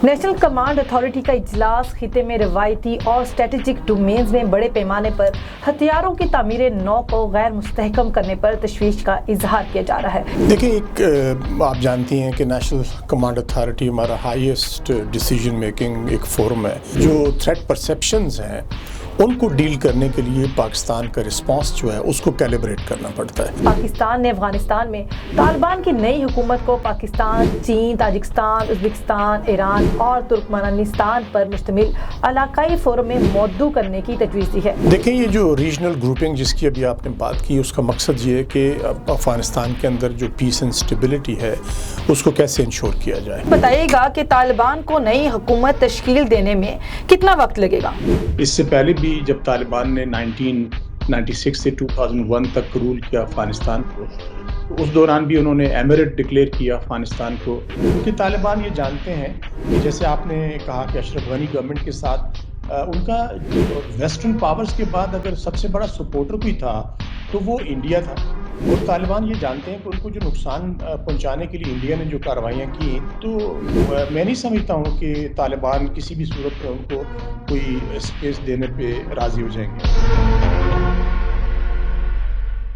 National command authority का इजलास खिते में रवायती और स्ट्रेटेजिक डोमेन्स में बड़े पैमाने पर हथियारों की तामीर नौ को गैर मुस्तहकम करने पर तशवीश का इजहार किया जा रहा है। देखिए, एक आप जानती हैं कि नेशनल कमांड अथॉरिटी हमारा हाईएस्ट डिसीजन मेकिंग एक फोरम है। जो थ्रेट परसेप्शंस हैं उनको डील करने के लिए पाकिस्तान का रिस्पांस जो है उसको कैलिब्रेट करना पड़ता है। पाकिस्तान ने अफगानिस्तान में तालिबान की नई हुकूमत को पाकिस्तान, चीन, ताजिकिस्तान, उज़्बेकिस्तान, ईरान और तुर्कमेनिस्तान पर मुश्तमिल इलाकाई फोरम में मौजू करने की तजवीज़ दी है। देखिए, ये जो रीजनल ग्रुपिंग जिसकी अभी आपने बात की, उसका मकसद ये है कि अफगानिस्तान के अंदर जो पीस एंड स्टेबिलिटी है उसको कैसे इंश्योर किया जाए। बताइएगा कि तालिबान को नई हुकूमत तश्कील देने में कितना वक्त लगेगा। इससे पहले भी जब तालिबान ने 1996 से 2001 तक रूल किया अफगानिस्तान को, तो उस दौरान भी उन्होंने एमिरेट डिक्लेयर किया अफगानिस्तान को, क्योंकि तालिबान ये जानते हैं कि जैसे आपने कहा कि अशरफ गनी गवर्नमेंट के साथ उनका वेस्टर्न पावर्स के बाद अगर सबसे बड़ा सपोर्टर कोई था तो वो इंडिया था। और तालिबान ये जानते हैं कि उनको जो नुकसान पहुंचाने के लिए इंडिया ने जो कार्रवाइयाँ की, तो मैं नहीं समझता हूँ कि तालिबान किसी भी सूरत में उनको कोई स्पेस देने पे राज़ी हो जाएंगे।